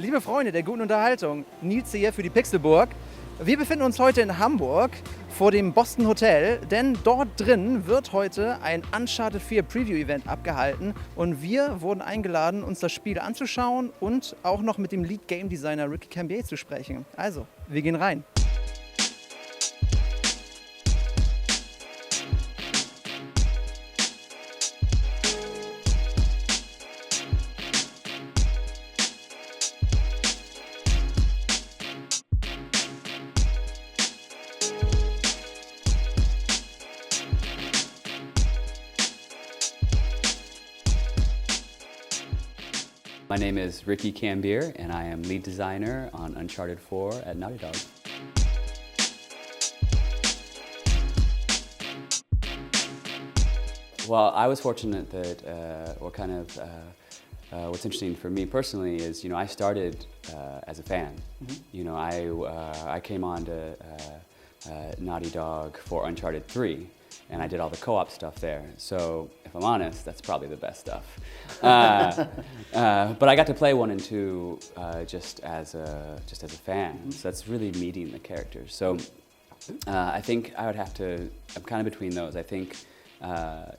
Liebe Freunde der guten Unterhaltung, Nils hier für die Pixelburg. Wir befinden uns heute in Hamburg vor dem Boston Hotel, denn dort drin wird heute ein Uncharted 4 Preview-Event abgehalten und wir wurden eingeladen, uns das Spiel anzuschauen und auch noch mit dem Lead Game Designer Cambier zu sprechen. Also, wir gehen rein. My name is Cambier, and I am lead designer on Uncharted 4 at Naughty Dog. Well, I was fortunate that what's interesting for me personally is, I started as a fan. I came on to Naughty Dog for Uncharted 3. And I did all the co-op stuff there. So if I'm honest, that's probably the best stuff. But I got to play 1 and 2 just as a fan. So that's really meeting the characters. So I think I would have to. I'm kind of between those. I think So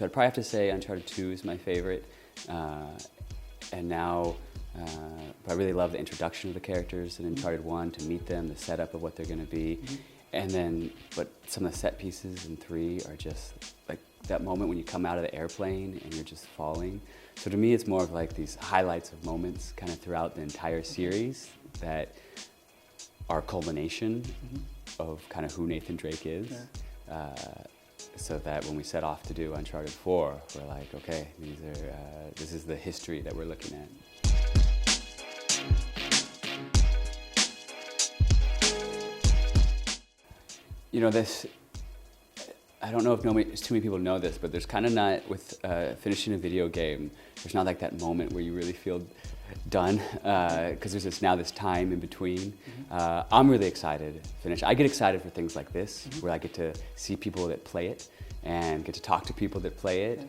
I'd probably have to say Uncharted 2 is my favorite. And now. But I really love the introduction of the characters in Uncharted 1, to meet them, the setup of what they're going to be. And then, but some of the set pieces in 3 are just like that moment when you come out of the airplane and you're just falling. So to me, it's more of like these highlights of moments kind of throughout the entire series that are a culmination of kind of who Nathan Drake is. Yeah. So that when we set off to do Uncharted 4, we're like, okay, this is the history that we're looking at. I don't know if too many people know this, but there's kind of not, with finishing a video game, there's not like that moment where you really feel done, because there's this time in between. I'm really excited to finish. I get excited for things like this, where I get to see people that play it and get to talk to people that play it.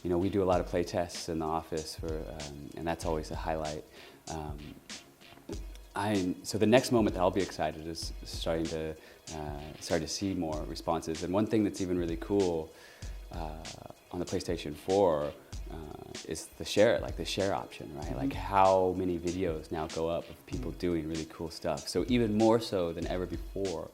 We do a lot of play tests in the office, and that's always a highlight. So the next moment that I'll be excited is starting to see more responses. And one thing that's even really cool on the PlayStation 4 is the share option, right? Like how many videos now go up of people doing really cool stuff. So even more so than ever before,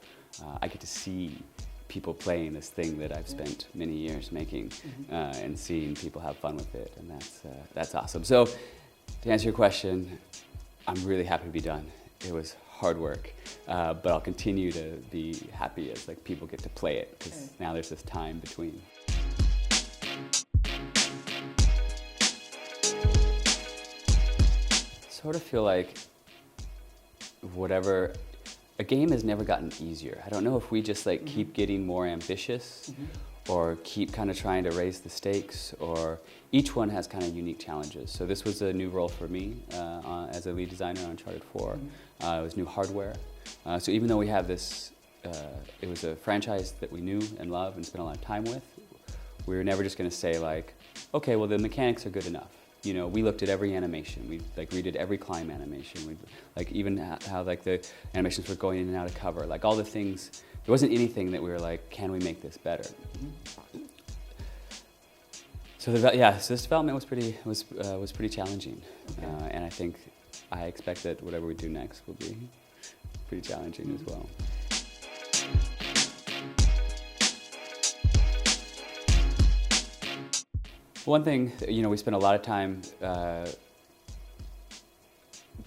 I get to see people playing this thing that I've spent many years making, and seeing people have fun with it, and that's awesome. So to answer your question, I'm really happy to be done. It was hard work, but I'll continue to be happy as people get to play it, because now there's this time between. Sort of feel like a game has never gotten easier. I don't know if we just keep getting more ambitious, or keep kind of trying to raise the stakes, or each one has kind of unique challenges. So this was a new role for me as a lead designer on Uncharted 4. It was new hardware. So even though we have this, it was a franchise that we knew and loved and spent a lot of time with, we were never just gonna say okay, well the mechanics are good enough. We looked at every animation. We redid every climb animation. We even how the animations were going in and out of cover. All the things. There wasn't anything that we were can we make this better? So this development was pretty challenging, and I expect that whatever we do next will be pretty challenging as well. One thing, we spent a lot of time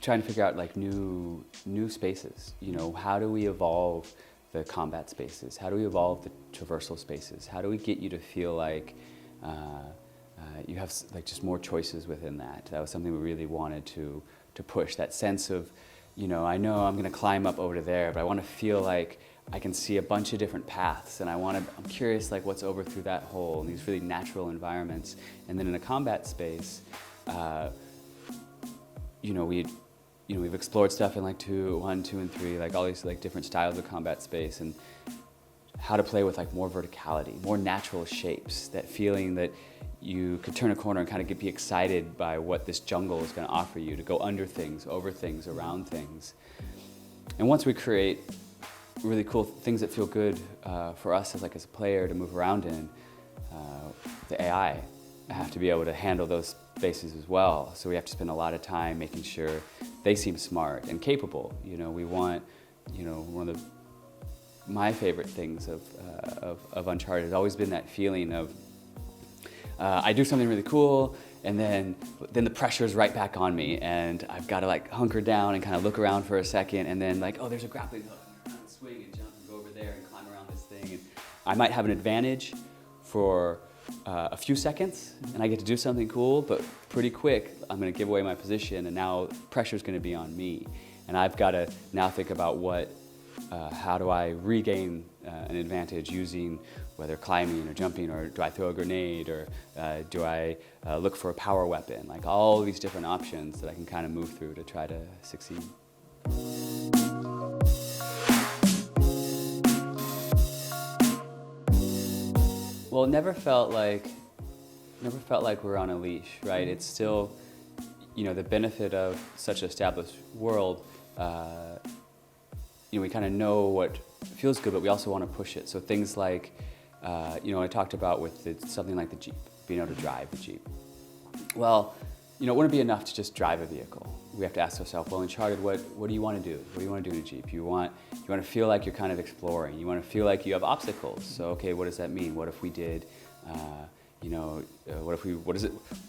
trying to figure out new spaces. How do we evolve the combat spaces? How do we evolve the traversal spaces? How do we get you to feel you have just more choices within that? That was something we really wanted to push. That sense of, I know I'm going to climb up over to there, but I want to feel like I can see a bunch of different paths, and I'm curious what's over through that hole, and these really natural environments. And then in a combat space, we've explored stuff in 1, 2, and 3, all these different styles of combat space, and how to play with more verticality, more natural shapes, that feeling that you could turn a corner and kind of be excited by what this jungle is going to offer you, to go under things, over things, around things. And once we create really cool things that feel good for us as a player to move around in, the AI have to be able to handle those spaces as well. So we have to spend a lot of time making sure they seem smart and capable. We want, one of my favorite things of Uncharted has always been that feeling of I do something really cool, and then the pressure's right back on me, and I've got to hunker down and kind of look around for a second, and then oh, there's a grappling hook, and I'm gonna swing and jump and go over there and climb around this thing, and I might have an advantage for a few seconds, and I get to do something cool, but pretty quick I'm going to give away my position, and now pressure's going to be on me, and I've got to now think about how do I regain an advantage using whether climbing or jumping, or do I throw a grenade, or do I look for a power weapon, all these different options that I can kind of move through to try to succeed. Well, it never felt like we're on a leash, right? It's still, the benefit of such an established world. We kind of know what feels good, but we also want to push it. So things like, I talked about with something like the Jeep, being able to drive the Jeep. Well, it wouldn't be enough to just drive a vehicle. We have to ask ourselves, well, Uncharted, what do you want to do? What do you want to do in a Jeep? You want to feel like you're kind of exploring. You want to feel like you have obstacles. So, okay, what does that mean? What if we did,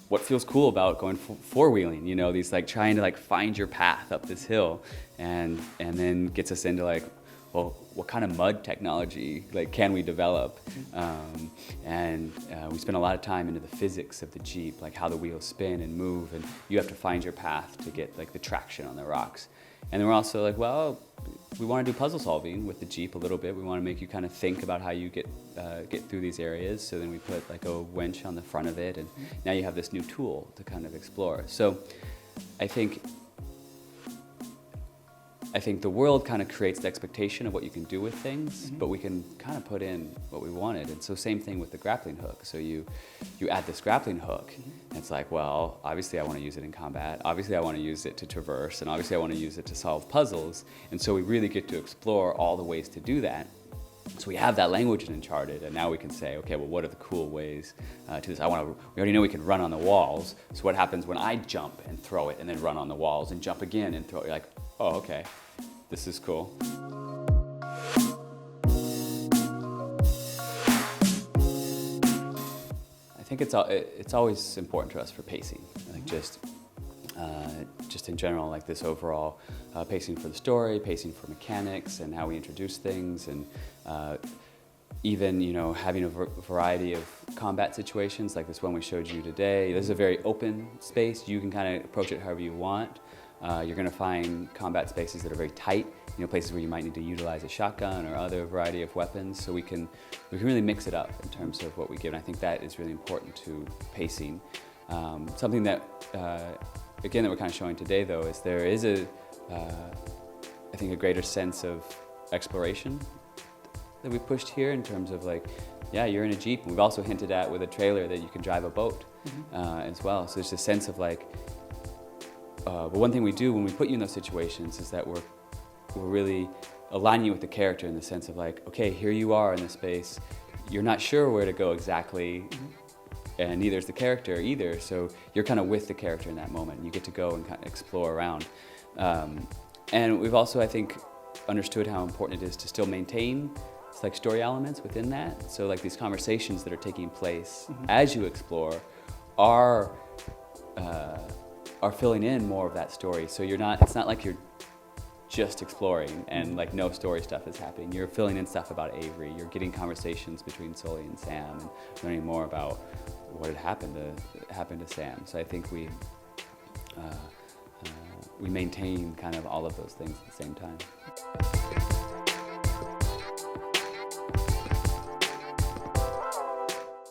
what feels cool about going four-wheeling? These trying to find your path up this hill, and then gets us into well, what kind of mud technology can we develop? We spend a lot of time into the physics of the Jeep, how the wheels spin and move, and you have to find your path to get the traction on the rocks. And then we're also well, we want to do puzzle solving with the Jeep a little bit. We want to make you kind of think about how you get through these areas. So then we put a winch on the front of it, and now you have this new tool to kind of explore. So I think the world kind of creates the expectation of what you can do with things, but we can kind of put in what we wanted. And so same thing with the grappling hook. So you add this grappling hook, and it's well, obviously I want to use it in combat. Obviously I want to use it to traverse, and obviously I want to use it to solve puzzles. And so we really get to explore all the ways to do that. So we have that language in Uncharted, and now we can say, okay, well, what are the cool ways to this? We already know we can run on the walls. So what happens when I jump and throw it, and then run on the walls and jump again and throw it? You're oh, okay, this is cool. I think it's always important to us for pacing, just in general, this overall pacing for the story, pacing for mechanics, and how we introduce things, and even having a variety of combat situations like this one we showed you today. This is a very open space. You can kind of approach it however you want. You're going to find combat spaces that are very tight, places where you might need to utilize a shotgun or other variety of weapons. So we can really mix it up in terms of what we give, and I think that is really important to pacing. Something that, again, that we're kind of showing today, though, is there is I think a greater sense of exploration that we pushed here in terms of yeah, you're in a Jeep. And we've also hinted at with a trailer that you can drive a boat as well. So there's a sense of but one thing we do when we put you in those situations is that we're really aligning you with the character in the sense of okay, here you are in this space. You're not sure where to go exactly, and neither is the character either. So you're kind of with the character in that moment. You get to go and kind of explore around. And we've also, I think, understood how important it is to still maintain story elements within that. So these conversations that are taking place as you explore are filling in more of that story. So it's not like you're just exploring and no story stuff is happening. You're filling in stuff about Avery. You're getting conversations between Sully and Sam and learning more about what had happened to Sam. So I think we maintain kind of all of those things at the same time.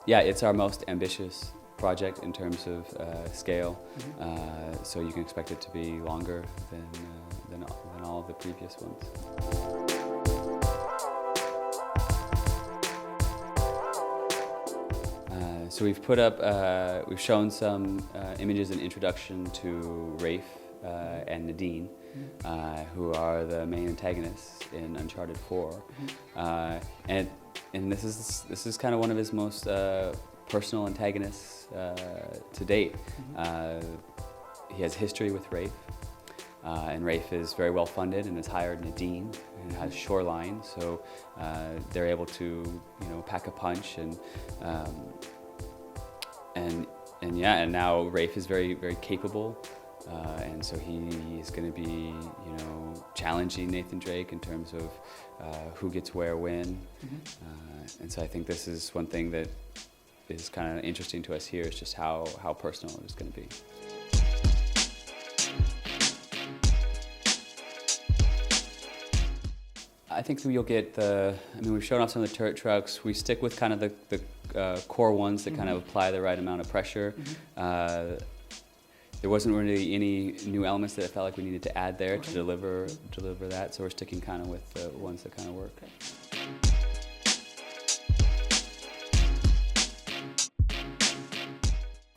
Yeah, it's our most ambitious project in terms of scale, so you can expect it to be longer than all of the previous ones. So we've put up, we've shown some images and introduction to Rafe and Nadine, who are the main antagonists in Uncharted 4, and this is kind of one of his most personal antagonists to date. He has history with Rafe, and Rafe is very well funded and has hired Nadine and has Shoreline, so they're able to pack a punch and now Rafe is very, very capable, and so he's going to be, challenging Nathan Drake in terms of who gets where when, and so I think this is one thing that is kind of interesting to us here, is just how personal it is going to be. I think you'll get we've shown off some of the turret trucks. We stick with kind of the core ones that kind of apply the right amount of pressure. There wasn't really any new elements that I felt like we needed to add there to deliver that, so we're sticking kind of with the ones that kind of work.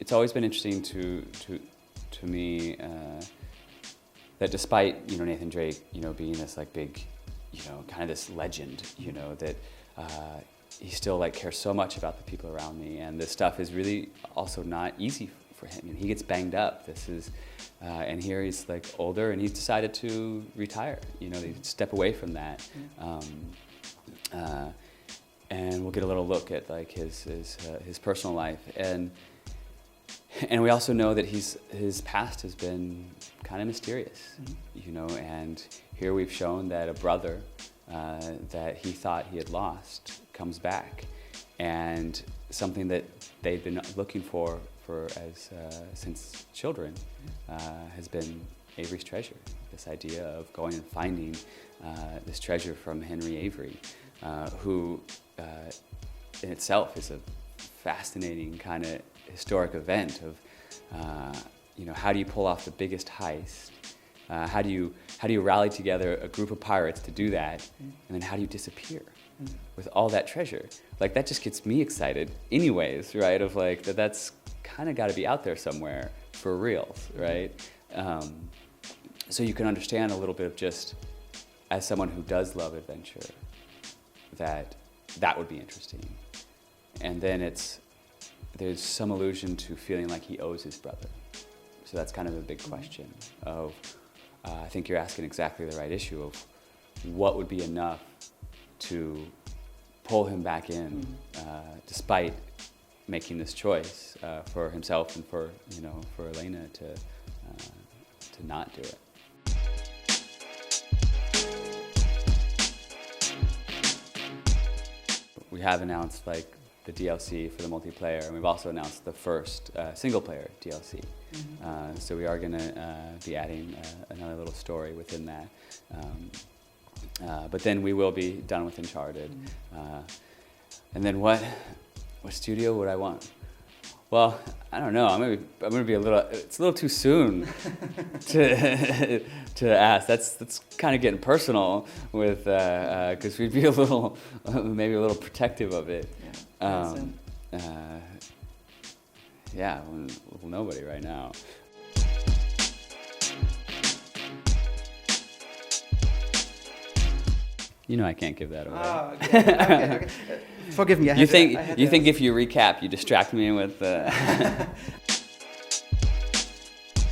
It's always been interesting to me that despite Nathan Drake being this like big kind of this legend, that he still cares so much about the people around me, and this stuff is really also not easy for him. He gets banged up. And here he's older, and he's decided to retire. Step away from that, and we'll get a little look at his personal life, and we also know that his past has been kind of mysterious, and here we've shown that a brother that he thought he had lost comes back, and something that they've been looking for since children has been Avery's treasure. This idea of going and finding this treasure from Henry Avery, who in itself is a fascinating kind of historic event of how do you pull off the biggest heist? How do you rally together a group of pirates to do that, and then how do you disappear with all that treasure? That just gets me excited, anyways, right? Of that's kind of got to be out there somewhere for reals, right? So you can understand a little bit of just, as someone who does love adventure, that would be interesting, and then there's some allusion to feeling like he owes his brother. So that's kind of a big question of, I think you're asking exactly the right issue of what would be enough to pull him back in, despite making this choice for himself and for Elena to not do it. We have announced the DLC for the multiplayer, and we've also announced the first single-player DLC. So we are going to be adding another little story within that. But then we will be done with Uncharted. And then what studio would I want? Well, I don't know. I'm gonna be it's a little too soon to ask. That's kind of getting personal with because we'd be maybe a little protective of it. Yeah, well, nobody right now. I can't give that away. Oh, okay. Forgive me. You think if you recap, you distract me with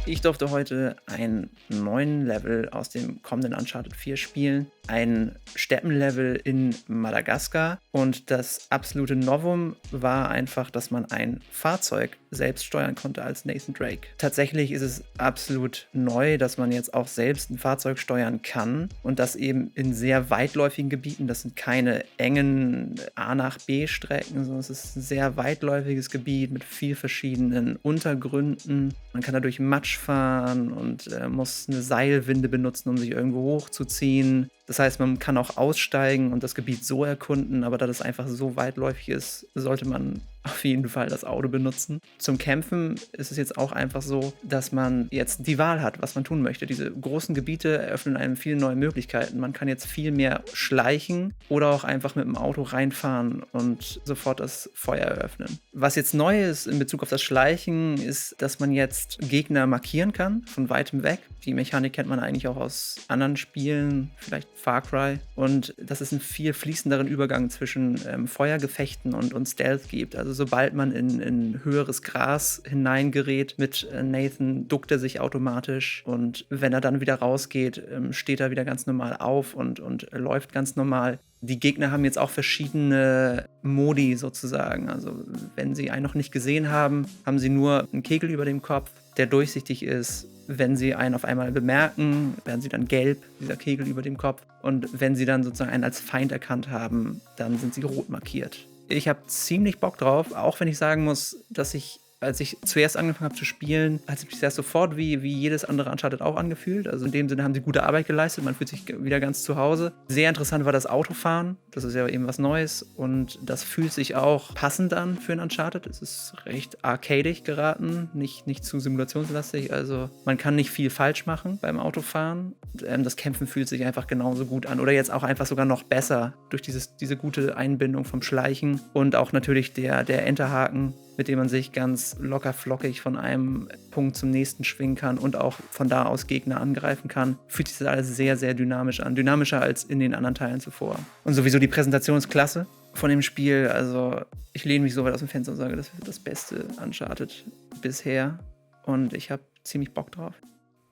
Ich durfte heute einen neuen Level aus dem kommenden Uncharted 4 spielen. Ein Steppenlevel in Madagaskar. Und das absolute Novum war einfach, dass man ein Fahrzeug selbst steuern konnte als Nathan Drake. Tatsächlich ist es absolut neu, dass man jetzt auch selbst ein Fahrzeug steuern kann. Und das eben in sehr weitläufigen Gebieten. Das sind keine engen A nach B Strecken, sondern es ist ein sehr weitläufiges Gebiet mit viel verschiedenen Untergründen. Man kann da durch Matsch fahren und muss eine Seilwinde benutzen, um sich irgendwo hochzuziehen. Das heißt, man kann auch aussteigen und das Gebiet so erkunden, aber da das einfach so weitläufig ist, sollte man auf jeden Fall das Auto benutzen. Zum Kämpfen ist es jetzt auch einfach so, dass man jetzt die Wahl hat, was man tun möchte. Diese großen Gebiete eröffnen einem viele neue Möglichkeiten. Man kann jetzt viel mehr schleichen oder auch einfach mit dem Auto reinfahren und sofort das Feuer eröffnen. Was jetzt neu ist in Bezug auf das Schleichen, ist, dass man jetzt Gegner markieren kann, von weitem weg. Die Mechanik kennt man eigentlich auch aus anderen Spielen, vielleicht Far Cry. Und dass es einen viel fließenderen Übergang zwischen Feuergefechten und Stealth gibt. Also sobald man in höheres Gras hineingerät mit Nathan, duckt er sich automatisch. Und wenn er dann wieder rausgeht, steht er wieder ganz normal auf und läuft ganz normal. Die Gegner haben jetzt auch verschiedene Modi sozusagen. Also wenn sie einen noch nicht gesehen haben, haben sie nur einen Kegel über dem Kopf, der durchsichtig ist. Wenn sie einen auf einmal bemerken, werden sie dann gelb, dieser Kegel über dem Kopf. Und wenn sie dann sozusagen einen als Feind erkannt haben, dann sind sie rot markiert. Ich habe ziemlich Bock drauf, auch wenn ich sagen muss, dass als ich zuerst angefangen habe zu spielen, hat sich das sofort wie jedes andere Uncharted auch angefühlt. Also in dem Sinne haben sie gute Arbeit geleistet, man fühlt sich wieder ganz zu Hause. Sehr interessant war das Autofahren, das ist ja eben was Neues und das fühlt sich auch passend an für ein Uncharted. Es ist recht arcadig geraten, nicht zu simulationslastig, also man kann nicht viel falsch machen beim Autofahren. Das Kämpfen fühlt sich einfach genauso gut an oder jetzt auch einfach sogar noch besser durch diese gute Einbindung vom Schleichen und auch natürlich der Enterhaken, mit dem man sich ganz locker flockig von einem Punkt zum nächsten schwingen kann und auch von da aus Gegner angreifen kann, fühlt sich das alles sehr, sehr dynamisch an. Dynamischer als in den anderen Teilen zuvor. Und sowieso die Präsentation ist klasse von dem Spiel. Also ich lehne mich so weit aus dem Fenster und sage, das wird das beste Uncharted bisher. Und ich habe ziemlich Bock drauf.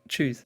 Tschüss.